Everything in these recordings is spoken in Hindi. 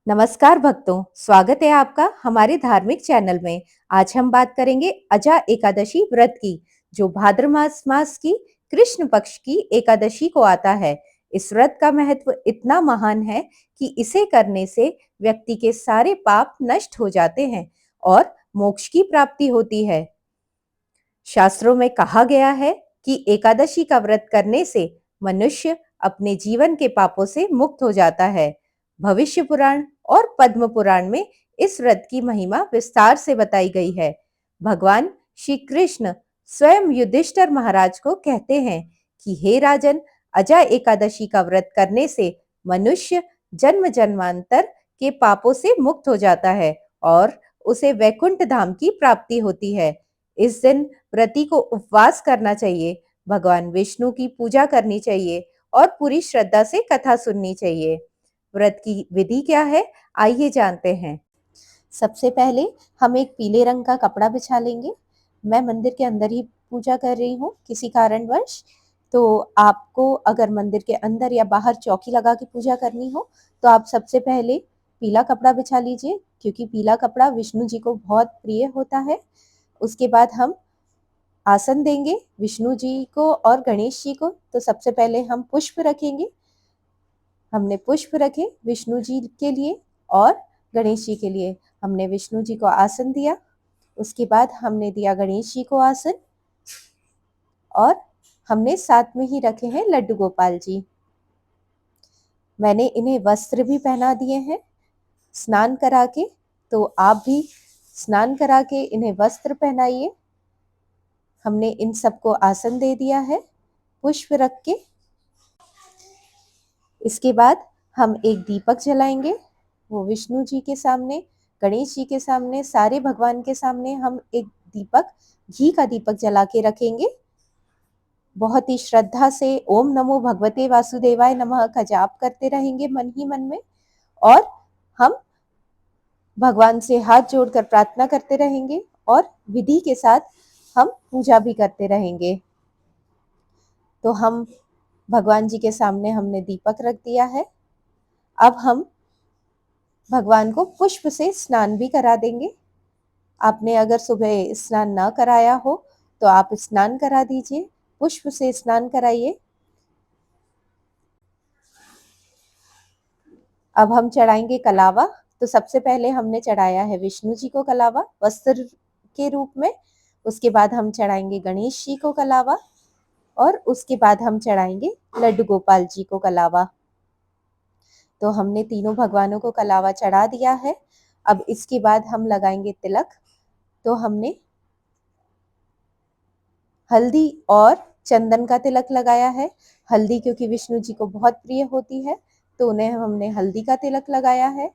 नमस्कार भक्तों, स्वागत है आपका हमारे धार्मिक चैनल में। आज हम बात करेंगे अजा एकादशी व्रत की, जो भाद्र मास मास की कृष्ण पक्ष की एकादशी को आता है। इस व्रत का महत्व इतना महान है कि इसे करने से व्यक्ति के सारे पाप नष्ट हो जाते हैं और मोक्ष की प्राप्ति होती है। शास्त्रों में कहा गया है कि एकादशी का व्रत करने से मनुष्य अपने जीवन के पापों से मुक्त हो जाता है। भविष्य पुराण और पद्म पुराण में इस व्रत की महिमा विस्तार से बताई गई है। भगवान श्री कृष्ण स्वयं युधिष्ठिर महाराज को कहते हैं कि हे राजन, अजा एकादशी का व्रत करने से मनुष्य जन्म जन्मांतर के पापों से मुक्त हो जाता है और उसे वैकुंठ धाम की प्राप्ति होती है। इस दिन व्रती को उपवास करना चाहिए, भगवान विष्णु की पूजा करनी चाहिए और पूरी श्रद्धा से कथा सुननी चाहिए। व्रत की विधि क्या है, आइए जानते हैं। सबसे पहले हम एक पीले रंग का कपड़ा बिछा लेंगे। मैं मंदिर के अंदर ही पूजा कर रही हूँ किसी कारणवश, तो आपको अगर मंदिर के अंदर या बाहर चौकी लगा के पूजा करनी हो तो आप सबसे पहले पीला कपड़ा बिछा लीजिए, क्योंकि पीला कपड़ा विष्णु जी को बहुत प्रिय होता है। उसके बाद हम आसन देंगे विष्णु जी को और गणेश जी को। तो सबसे पहले हम पुष्प रखेंगे। हमने पुष्प रखे विष्णु जी के लिए और गणेश जी के लिए। हमने विष्णु जी को आसन दिया, उसके बाद हमने दिया गणेश जी को आसन और हमने साथ में ही रखे हैं लड्डू गोपाल जी। मैंने इन्हें वस्त्र भी पहना दिए हैं स्नान करा के, तो आप भी स्नान करा के इन्हें वस्त्र पहनाइए। हमने इन सबको आसन दे दिया है पुष्प रख के। इसके बाद हम एक दीपक जलाएंगे, वो विष्णु जी के सामने, गणेश जी के सामने, सारे भगवान के सामने हम एक दीपक, घी का दीपक जला के रखेंगे। बहुत ही श्रद्धा से ओम नमो भगवते वासुदेवाय नमः का जाप करते रहेंगे मन ही मन में, और हम भगवान से हाथ जोड़कर प्रार्थना करते रहेंगे और विधि के साथ हम पूजा भी करते रहेंगे। तो हम भगवान जी के सामने हमने दीपक रख दिया है। अब हम भगवान को पुष्प से स्नान भी करा देंगे। आपने अगर सुबह स्नान ना कराया हो तो आप स्नान करा दीजिए, पुष्प से स्नान कराइए। अब हम चढ़ाएंगे कलावा। तो सबसे पहले हमने चढ़ाया है विष्णु जी को कलावा वस्त्र के रूप में, उसके बाद हम चढ़ाएंगे गणेश जी को कलावा और उसके बाद हम चढ़ाएंगे लड्डू गोपाल जी को कलावा। तो हमने तीनों भगवानों को कलावा चढ़ा दिया है। अब इसके बाद हम लगाएंगे तिलक। तो हमने हल्दी और चंदन का तिलक लगाया है। हल्दी क्योंकि विष्णु जी को बहुत प्रिय होती है, तो उन्हें हमने हल्दी का तिलक लगाया है।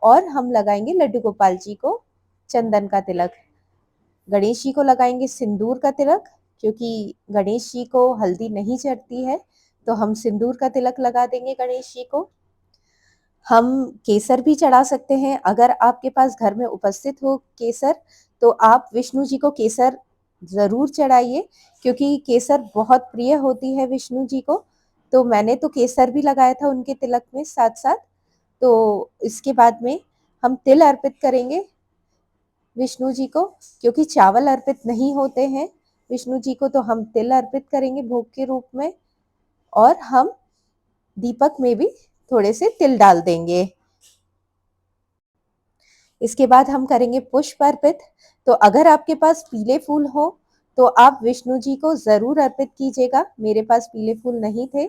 और हम लगाएंगे लड्डू गोपाल जी को चंदन का तिलक। गणेश जी को लगाएंगे सिंदूर का तिलक, क्योंकि गणेश जी को हल्दी नहीं चढ़ती है, तो हम सिंदूर का तिलक लगा देंगे गणेश जी को। हम केसर भी चढ़ा सकते हैं, अगर आपके पास घर में उपस्थित हो केसर, तो आप विष्णु जी को केसर जरूर चढ़ाइए, क्योंकि केसर बहुत प्रिय होती है विष्णु जी को। तो मैंने तो केसर भी लगाया था उनके तिलक में साथ साथ। तो इसके बाद में हम तिल अर्पित करेंगे विष्णु जी को, क्योंकि चावल अर्पित नहीं होते हैं विष्णु जी को, तो हम तिल अर्पित करेंगे भोग के रूप में। और हम दीपक में भी थोड़े से तिल डाल देंगे। इसके बाद हम करेंगे पुष्प अर्पित। तो अगर आपके पास पीले फूल हो तो आप विष्णु जी को जरूर अर्पित कीजिएगा। मेरे पास पीले फूल नहीं थे,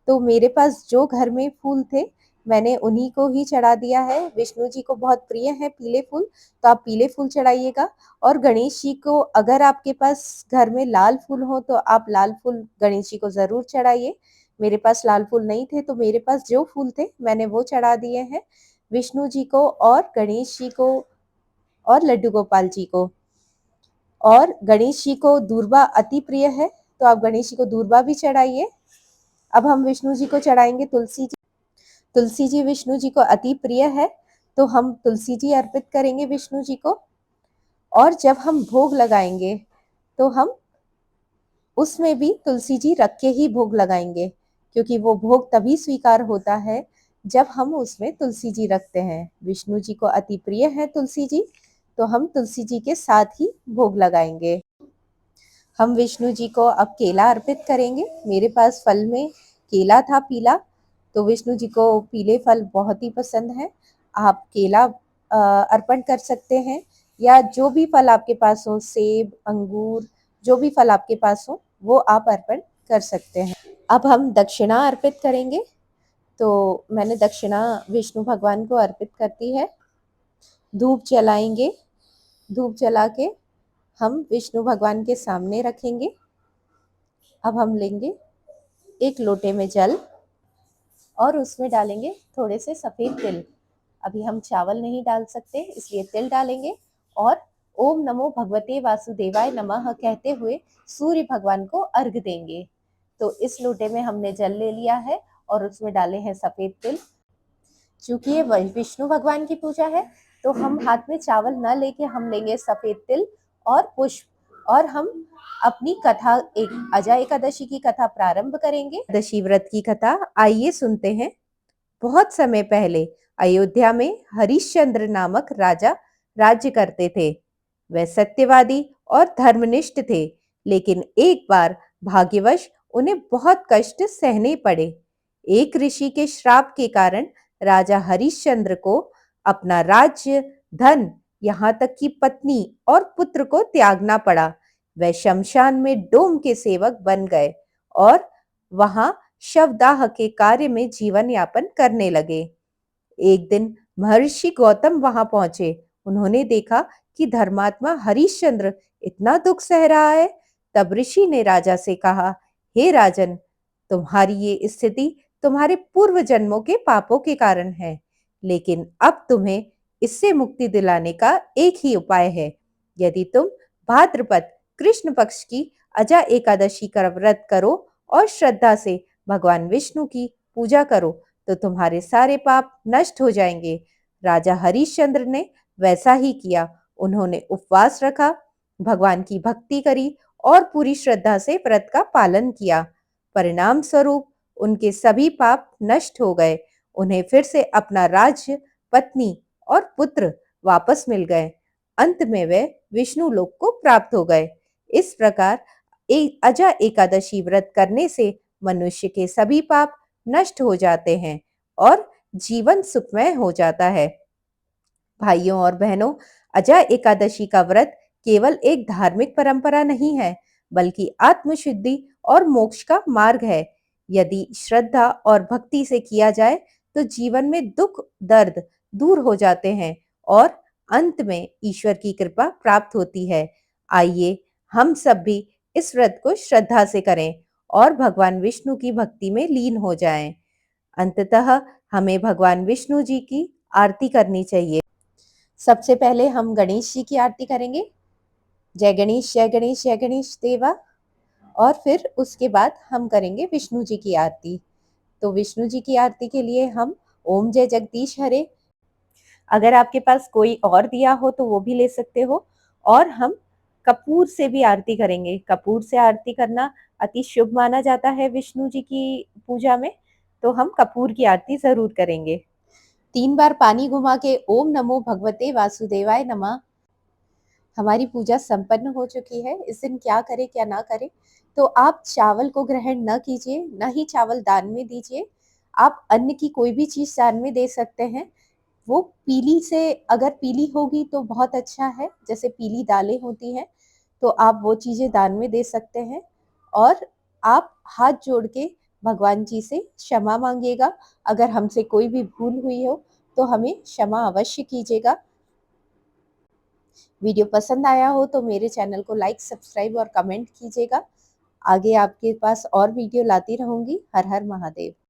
तो मेरे पास जो घर में फूल थे मैंने उन्हीं को ही चढ़ा दिया है। विष्णु जी को बहुत प्रिय है पीले फूल, तो आप पीले फूल चढ़ाइएगा। और गणेश जी को अगर आपके पास घर में लाल फूल हो तो आप लाल फूल गणेश जी को जरूर चढ़ाइए। मेरे पास लाल फूल नहीं थे, तो मेरे पास जो फूल थे मैंने वो चढ़ा दिए हैं विष्णु जी को और गणेश जी को और लड्डू गोपाल जी को। और गणेश जी को दूर्वा अति प्रिय है, तो आप गणेश जी को दूर्वा भी चढ़ाइए। अब हम विष्णु जी को चढ़ाएंगे तुलसी जी। तुलसी जी विष्णु जी को अति प्रिय है, तो हम तुलसी जी अर्पित करेंगे विष्णु जी को। और जब हम भोग लगाएंगे तो हम उसमें भी तुलसी जी रख के ही भोग लगाएंगे, क्योंकि वो भोग तभी स्वीकार होता है जब हम उसमें तुलसी जी रखते हैं। विष्णु जी को अति प्रिय है तुलसी जी, तो हम तुलसी जी के साथ ही भोग लगाएंगे। हम विष्णु जी को अब केला अर्पित करेंगे। मेरे पास फल में केला था पीला, तो विष्णु जी को पीले फल बहुत ही पसंद है। आप केला अर्पण कर सकते हैं, या जो भी फल आपके पास हो, सेब, अंगूर, जो भी फल आपके पास हो वो आप अर्पण कर सकते हैं। अब हम दक्षिणा अर्पित करेंगे। तो मैंने दक्षिणा विष्णु भगवान को अर्पित कर दी है। धूप जलाएंगे। धूप जला के हम विष्णु भगवान के सामने रखेंगे। अब हम लेंगे एक लोटे में जल और उसमें डालेंगे थोड़े से सफ़ेद तिल। अभी हम चावल नहीं डाल सकते, इसलिए तिल डालेंगे और ओम नमो भगवते वासुदेवाय नमः कहते हुए सूर्य भगवान को अर्घ देंगे। तो इस लोटे में हमने जल ले लिया है और उसमें डाले हैं सफ़ेद तिल। चूंकि ये विष्णु भगवान की पूजा है, तो हम हाथ में चावल न लेके हम लेंगे सफ़ेद तिल और पुष्प, और हम अपनी कथा, एक अजा एकादशी की कथा प्रारंभ करेंगे। एकादशी व्रत की कथा आइए सुनते हैं। बहुत समय पहले अयोध्या में हरिश्चंद्र नामक राजा राज्य करते थे। वह सत्यवादी और धर्मनिष्ठ थे, लेकिन एक बार भाग्यवश उन्हें बहुत कष्ट सहने पड़े। एक ऋषि के श्राप के कारण राजा हरिश्चंद्र को अपना राज्य, धन, यहाँ तक कि पत्नी और पुत्र को त्यागना पड़ा। वह शमशान में डोम के सेवक बन गए और वहां शवदाह के कार्य में जीवन यापन करने लगे। एक दिन महर्षि गौतम वहां पहुंचे। उन्होंने देखा कि धर्मात्मा हरिश्चंद्र इतना दुख सह रहा है। तब ऋषि ने राजा से कहा, हे राजन, तुम्हारी ये स्थिति तुम्हारे पूर्व जन्मों के पापों के कारण है, लेकिन अब तुम्हें इससे मुक्ति दिलाने का एक ही उपाय है। यदि तुम भाद्रपद कृष्ण पक्ष की अजा एकादशी का व्रत करो और श्रद्धा से भगवान विष्णु की पूजा करो, तो तुम्हारे सारे पाप नष्ट हो जाएंगे। राजा हरिश्चंद्र ने वैसा ही किया। उन्होंने उपवास रखा, भगवान की भक्ति करी और पूरी श्रद्धा से व्रत का पालन किया। परिणाम स्वरूप उनके सभी पाप नष्ट हो गए। उन्हें फिर से अपना राज्य, पत्नी और पुत्र वापस मिल गए। अंत में वे विष्णु लोक को प्राप्त हो गए। इस प्रकार एक अजा एकादशी व्रत करने से मनुष्य के सभी पाप नष्ट हो जाते हैं और जीवन सुखमय हो जाता है। भाइयों और बहनों, अजा एकादशी का व्रत केवल एक धार्मिक परंपरा नहीं है, बल्कि आत्मशुद्धि और मोक्ष का मार्ग है। यदि श्रद्धा और भक्ति से किया जाए तो जीवन में दुख, दर्द दूर हो जाते हैं और अंत में ईश्वर की कृपा प्राप्त होती है। आइए हम सब भी इस व्रत को श्रद्धा से करें और भगवान विष्णु की भक्ति में लीन हो जाएं। अंततः हमें भगवान विष्णु जी की आरती करनी चाहिए। सबसे पहले हम गणेश जी की आरती करेंगे। जय गणेश, जय गणेश, जय गणेश देवा। और फिर उसके बाद हम करेंगे विष्णु जी की आरती। तो विष्णु जी की आरती के लिए हम ओम जय जगदीश हरे, अगर आपके पास कोई और दिया हो तो वो भी ले सकते हो, और हम कपूर से भी आरती करेंगे। कपूर से आरती करना अति शुभ माना जाता है विष्णु जी की पूजा में, तो हम कपूर की आरती जरूर करेंगे। 3 बार पानी घुमा के ओम नमो भगवते वासुदेवाय नमः। हमारी पूजा संपन्न हो चुकी है। इस दिन क्या करें क्या ना करें, तो आप चावल को ग्रहण न कीजिए, न ही चावल दान में दीजिए। आप अन्न की कोई भी चीज दान में दे सकते हैं। वो पीली से, अगर पीली होगी तो बहुत अच्छा है, जैसे पीली दालें होती हैं, तो आप वो चीजें दान में दे सकते हैं। और आप हाथ जोड़ के भगवान जी से क्षमा मांगिएगा। अगर हमसे कोई भी भूल हुई हो तो हमें क्षमा अवश्य कीजिएगा। वीडियो पसंद आया हो तो मेरे चैनल को लाइक, सब्सक्राइब और कमेंट कीजिएगा। आगे आपके पास और वीडियो लाती रहूंगी। हर हर महादेव।